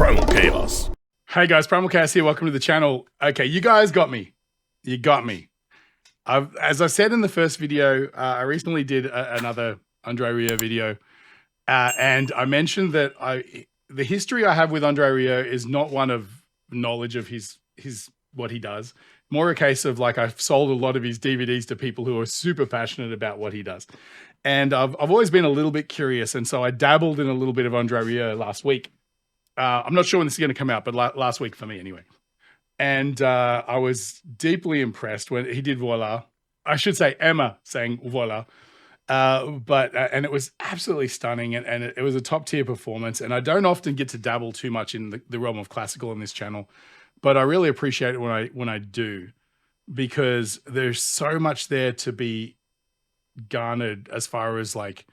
PrymalChaos. Hey guys, PrymalChaos here. Welcome to the channel. Okay, you guys got me. You got me. As I said in the first video, I recently did another André Rieu video, and I mentioned that the history I have with André Rieu is not one of knowledge of his what he does. More a case of like I've sold a lot of his DVDs to people who are super passionate about what he does, and I've always been a little bit curious, and so I dabbled in a little bit of André Rieu last week. I'm not sure when this is going to come out, but last week for me anyway. And I was deeply impressed when he did Voila. I should say Emma sang Voila. And it was absolutely stunning, and it was a top tier performance. And I don't often get to dabble too much in the realm of classical on this channel, but I really appreciate it when I do, because there's so much there to be garnered as far as like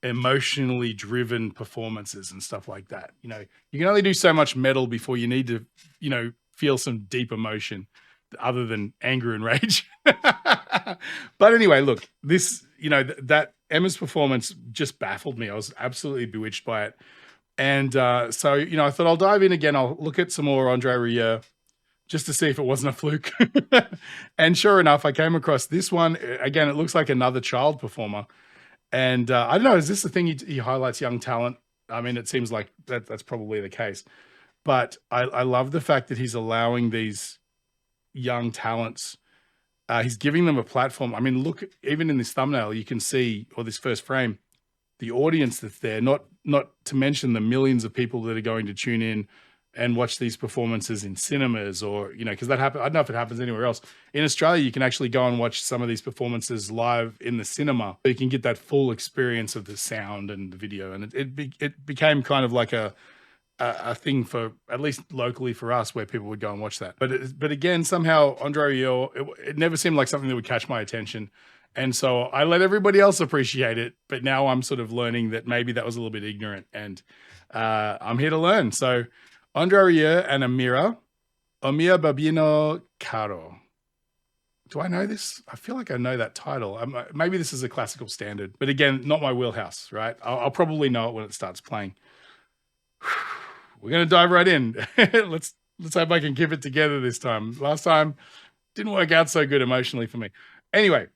emotionally driven performances and stuff like that. You know, you can only do so much metal before you need to, you know, feel some deep emotion other than anger and rage. But anyway, look, this, you know, that Emma's performance just baffled me. I was absolutely bewitched by it. And so, you know, I thought I'll dive in again. I'll look at some more André Rieu just to see if it wasn't a fluke. And sure enough, I came across this one. Again, it looks like another child performer. And I don't know, is this the thing he highlights young talent? I mean, it seems like that's probably the case. But I love the fact that he's allowing these young talents, he's giving them a platform. I mean, look, even in this thumbnail, you can see, or this first frame, the audience that's there, not to mention the millions of people that are going to tune in and watch these performances in cinemas, or, you know, because that happens. I don't know if it happens anywhere else. In Australia, you can actually go and watch some of these performances live in the cinema. You can get that full experience of the sound and the video. And it became kind of like a thing for, at least locally for us, where people would go and watch that. But again, somehow André Rieu, it never seemed like something that would catch my attention. And so I let everybody else appreciate it. But now I'm sort of learning that maybe that was a little bit ignorant, and I'm here to learn. So André Rieu and Amira, Mio Babbino Caro. Do I know this? I feel like I know that title. Maybe this is a classical standard, but again, not my wheelhouse, right? I'll probably know it when it starts playing. We're going to dive right in. Let's hope I can keep it together this time. Last time didn't work out so good emotionally for me. Anyway,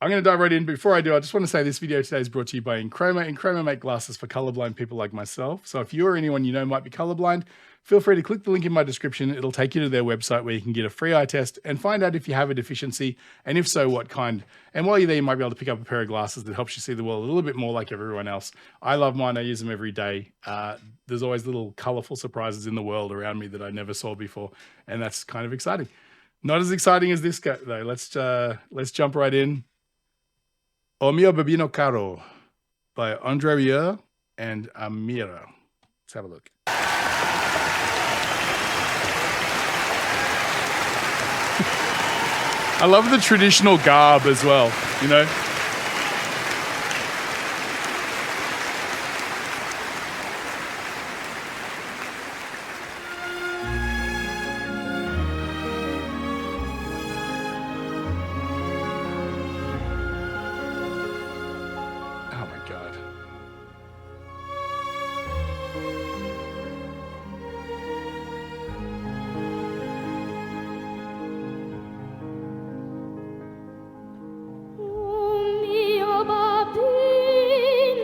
I'm going to dive right in. Before I do, I just want to say this video today is brought to you by Enchroma. Enchroma make glasses for colorblind people like myself. So if you or anyone you know might be colorblind, feel free to click the link in my description. It'll take you to their website where you can get a free eye test and find out if you have a deficiency, and if so, what kind. And while you're there, you might be able to pick up a pair of glasses that helps you see the world a little bit more like everyone else. I love mine. I use them every day. There's always little colorful surprises in the world around me that I never saw before, and that's kind of exciting. Not as exciting as this guy, though. Let's jump right in. Mio Babbino Caro by André Rieu and Amira. Let's have a look. I love the traditional garb as well, you know? Oh my God.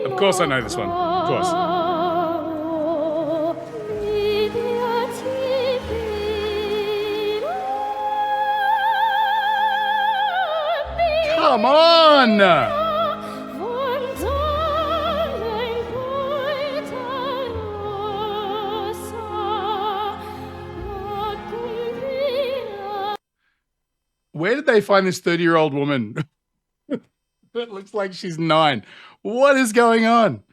Of course I know this one, of course. Come on! Where did they find this 30-year-old woman? It looks like she's 9. What is going on?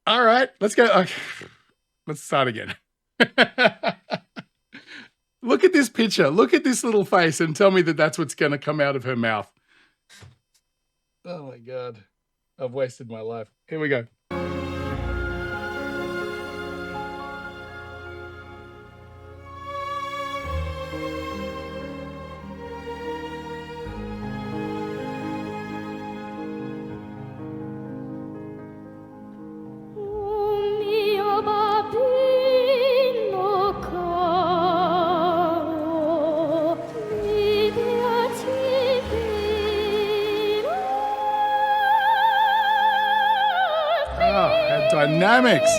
All right, let's go. Okay. Let's start again. Look at this picture. Look at this little face and tell me that that's what's going to come out of her mouth. Oh my God. I've wasted my life. Here we go. Dynamics.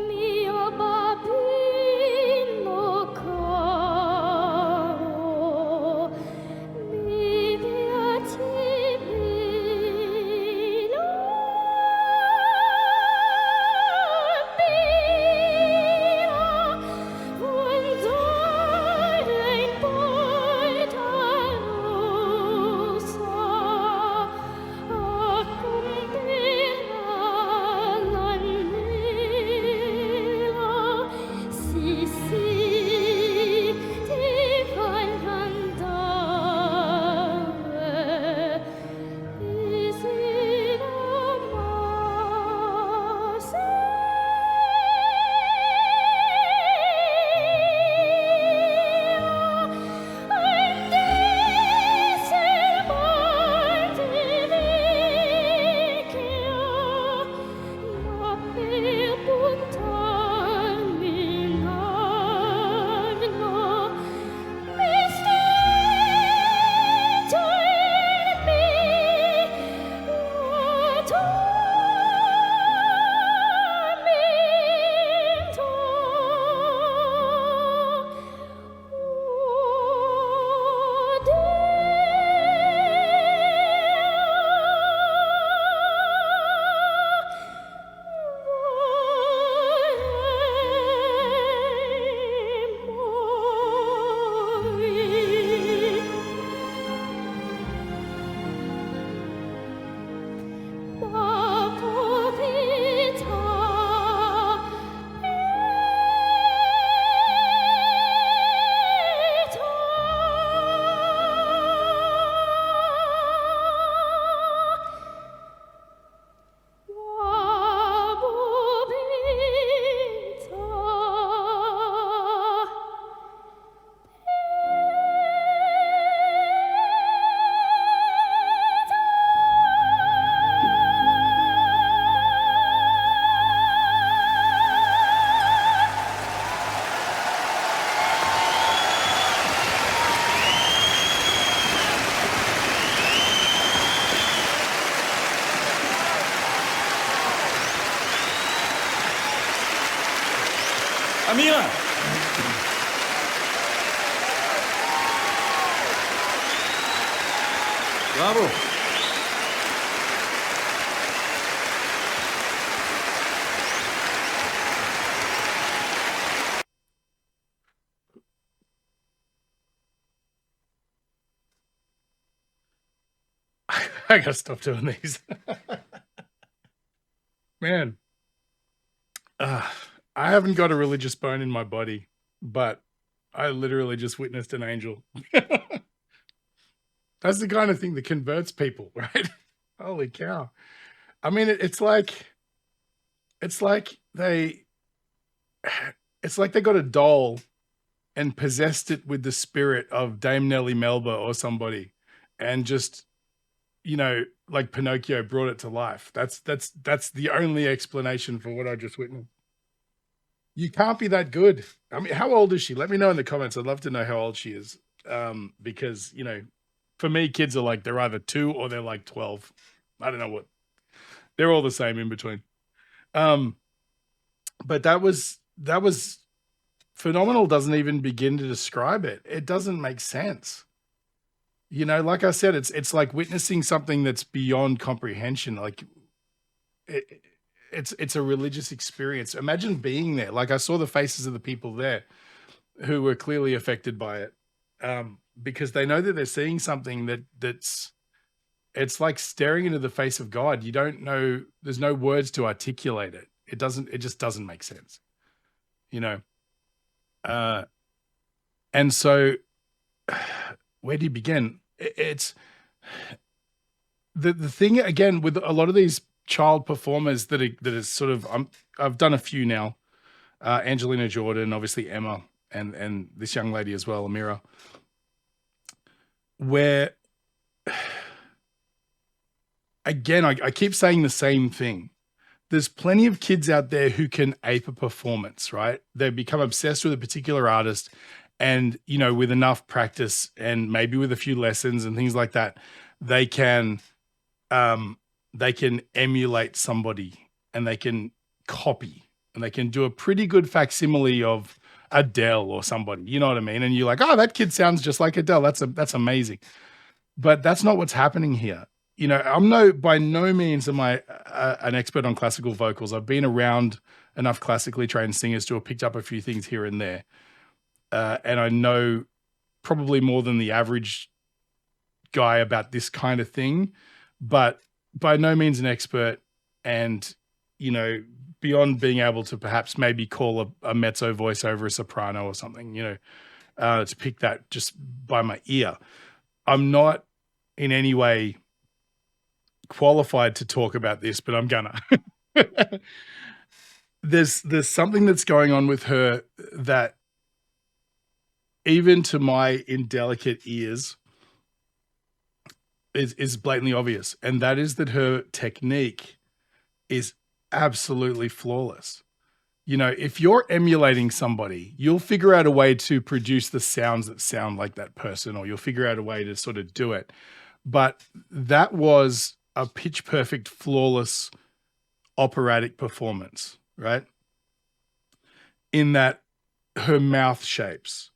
Mio Babbino Caro, mi piace bello, quando in porta rossa sì, sì, ti voglio andare, e se non Amira! Bravo! I gotta stop doing these. Man, I haven't got a religious bone in my body, but I literally just witnessed an angel. That's the kind of thing that converts people, right? Holy cow. I mean, it's like they it's like they got a doll and possessed it with the spirit of Dame Nellie Melba or somebody, and just, you know, like Pinocchio, brought it to life. That's the only explanation for what I just witnessed. You can't be that good. I mean, how old is she? Let me know in the comments. I'd love to know how old she is. Because, you know, for me, kids are like, they're either 2 or they're like 12. I don't know what. They're all the same in between. But that was phenomenal. Doesn't even begin to describe it. It doesn't make sense. You know, like I said, it's like witnessing something that's beyond comprehension. Like it's a religious experience. Imagine being there. Like I saw the faces of the people there who were clearly affected by it, because they know that they're seeing something it's like staring into the face of God. You don't know. There's no words to articulate it. It just doesn't make sense, you know? And so where do you begin? It's the thing again with a lot of these child performers that is sort of, I've done a few now, Angelina Jordan, obviously Emma, and this young lady as well, Amira, where again, I keep saying the same thing. There's plenty of kids out there who can ape a performance, right? They become obsessed with a particular artist, and, you know, with enough practice and maybe with a few lessons and things like that, they can emulate somebody, and they can copy, and they can do a pretty good facsimile of Adele or somebody, you know what I mean? And you're like, oh, that kid sounds just like Adele. That's amazing. But that's not what's happening here. You know, by no means am I an expert on classical vocals. I've been around enough classically trained singers to have picked up a few things here and there. And I know probably more than the average guy about this kind of thing, but by no means an expert. And, you know, beyond being able to perhaps maybe call a mezzo voice over a soprano or something, you know, to pick that just by my ear. I'm not in any way qualified to talk about this, but I'm gonna. There's something that's going on with her that even to my indelicate ears is blatantly obvious, and that is that her technique is absolutely flawless. You know, if you're emulating somebody, you'll figure out a way to produce the sounds that sound like that person, or you'll figure out a way to sort of do it. But that was a pitch perfect, flawless operatic performance, right? In that her mouth shapes,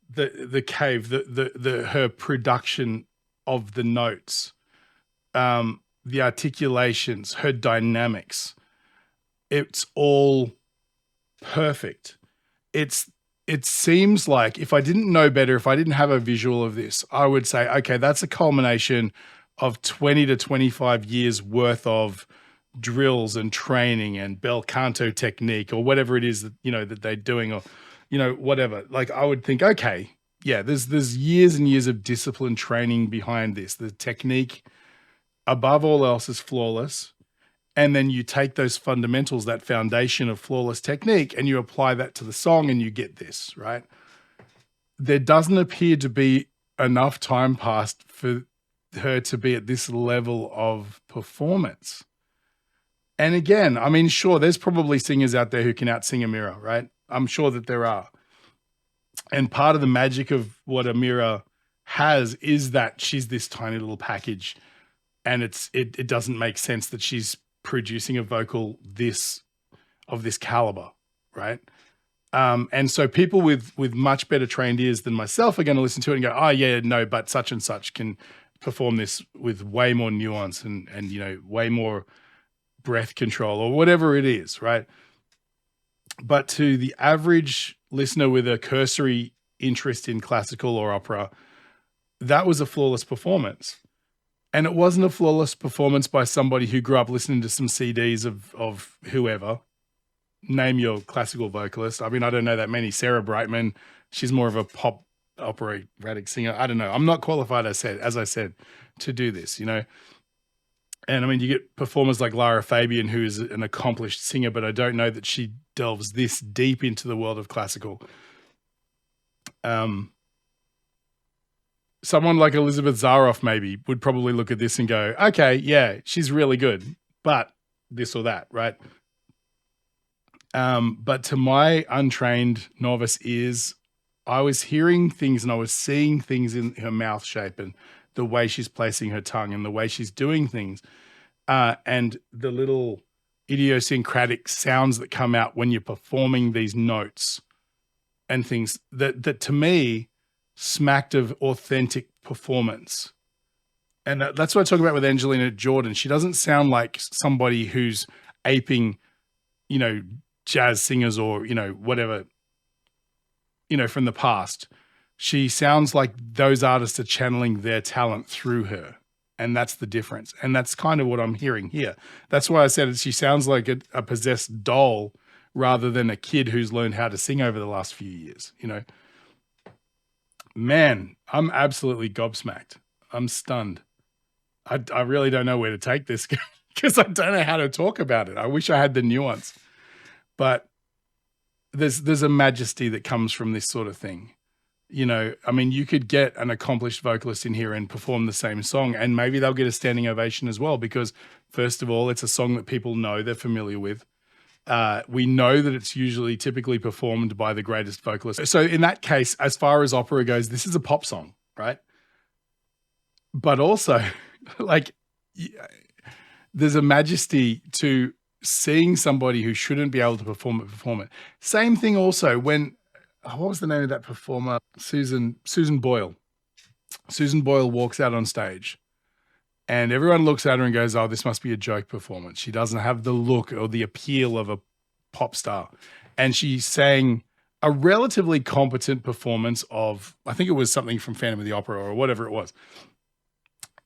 the cave, her production of the notes, the articulations, her dynamics, it's all perfect. It seems like, if I didn't know better, if I didn't have a visual of this, I would say, okay, that's a culmination of 20 to 25 years worth of drills and training and bel canto technique, or whatever it is that, you know, that they're doing, or, you know, whatever. Like, I would think, okay, yeah, there's years and years of discipline training behind this. The technique above all else is flawless. And then you take those fundamentals, that foundation of flawless technique, and you apply that to the song, and you get this, right? There doesn't appear to be enough time passed for her to be at this level of performance. And again, I mean, sure, there's probably singers out there who can outsing Amira, right? I'm sure that there are. And part of the magic of what Amira has is that she's this tiny little package, and it doesn't make sense that she's producing a vocal of this caliber, right? And so people with much better trained ears than myself are going to listen to it and go, oh yeah, no, but such and such can perform this with way more nuance and you know, way more breath control, or whatever it is, right? But to the average listener with a cursory interest in classical or opera, that was a flawless performance. And it wasn't a flawless performance by somebody who grew up listening to some CDs of whoever. Name your classical vocalist. I mean, I don't know that many. Sarah Brightman, she's more of a pop operatic singer. I don't know. I'm not qualified, as I said, to do this, you know. And I mean, you get performers like Lara Fabian, who is an accomplished singer, but I don't know that she delves this deep into the world of classical. Someone like Elizabeth Zaroff maybe would probably look at this and go, okay, yeah, she's really good, but this or that, right? But to my untrained novice ears, I was hearing things and I was seeing things in her mouth shape and the way she's placing her tongue and the way she's doing things, and the little idiosyncratic sounds that come out when you're performing these notes and things that to me smacked of authentic performance. And that's what I talk about with Angelina Jordan. She doesn't sound like somebody who's aping, you know, jazz singers or, you know, whatever, you know, from the past. She sounds like those artists are channeling their talent through her. And that's the difference. And that's kind of what I'm hearing here. That's why I said she sounds like a possessed doll rather than a kid who's learned how to sing over the last few years, you know. Man, I'm absolutely gobsmacked. I'm stunned. I really don't know where to take this because I don't know how to talk about it. I wish I had the nuance. But there's a majesty that comes from this sort of thing. You know, I mean, you could get an accomplished vocalist in here and perform the same song, and maybe they'll get a standing ovation as well, because first of all, it's a song that people know, they're familiar with. We know that it's typically performed by the greatest vocalist. So in that case, as far as opera goes, this is a pop song, right? But also, like, there's a majesty to seeing somebody who shouldn't be able to perform it. Same thing also when, what was the name of that performer? Susan Boyle. Susan Boyle walks out on stage and everyone looks at her and goes, oh, this must be a joke performance. She doesn't have the look or the appeal of a pop star. And she sang a relatively competent performance of, I think it was something from Phantom of the Opera or whatever it was.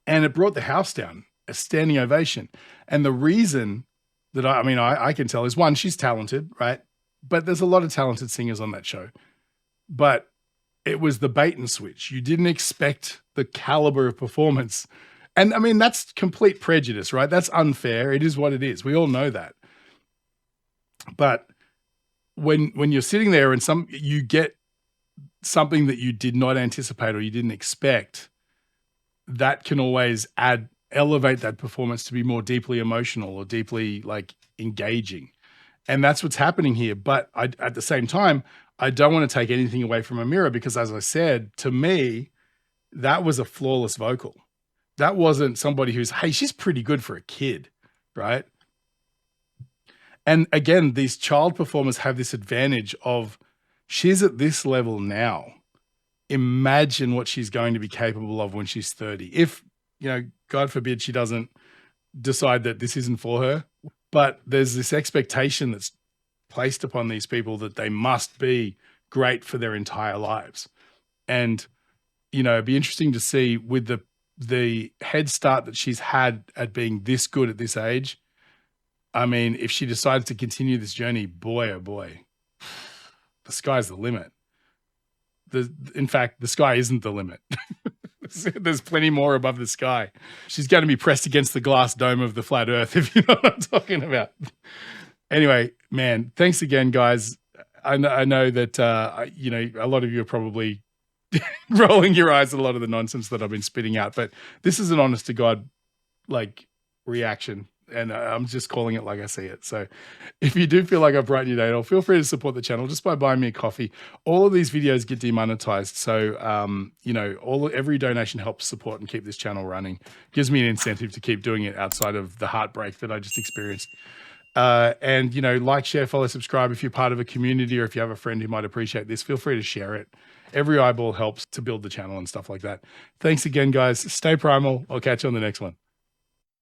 And it brought the house down, a standing ovation. And the reason that I can tell is, one, she's talented, right? But there's a lot of talented singers on that show. But it was the bait and switch. You didn't expect the caliber of performance. And I mean, that's complete prejudice, right? That's unfair. It is what it is. We all know that. But when you're sitting there and you get something that you did not anticipate or you didn't expect, that can always elevate that performance to be more deeply emotional or deeply like engaging. And that's what's happening here. But at the same time, I don't want to take anything away from Amira, because as I said, to me, that was a flawless vocal. That wasn't somebody who's, hey, she's pretty good for a kid, right? And again, these child performers have this advantage of, she's at this level now. Imagine what she's going to be capable of when she's 30. If, you know, God forbid she doesn't decide that this isn't for her. But there's this expectation that's placed upon these people that they must be great for their entire lives. And, you know, it'd be interesting to see with the head start that she's had at being this good at this age. I mean, if she decides to continue this journey, boy, oh boy, the sky's the limit. In fact, the sky isn't the limit. There's plenty more above the sky. She's going to be pressed against the glass dome of the flat earth, if you know what I'm talking about. Anyway, man, thanks again, guys. I know that, you know, a lot of you are probably rolling your eyes at a lot of the nonsense that I've been spitting out, but this is an honest to God, like, reaction. And I'm just calling it like I see it. So if you do feel like I've brightened your day, feel free to support the channel just by buying me a coffee. All of these videos get demonetized. So, you know, every donation helps support and keep this channel running. Gives me an incentive to keep doing it outside of the heartbreak that I just experienced. And, you know, like, share, follow, subscribe. If you're part of a community or if you have a friend who might appreciate this, feel free to share it. Every eyeball helps to build the channel and stuff like that. Thanks again, guys. Stay primal. I'll catch you on the next one.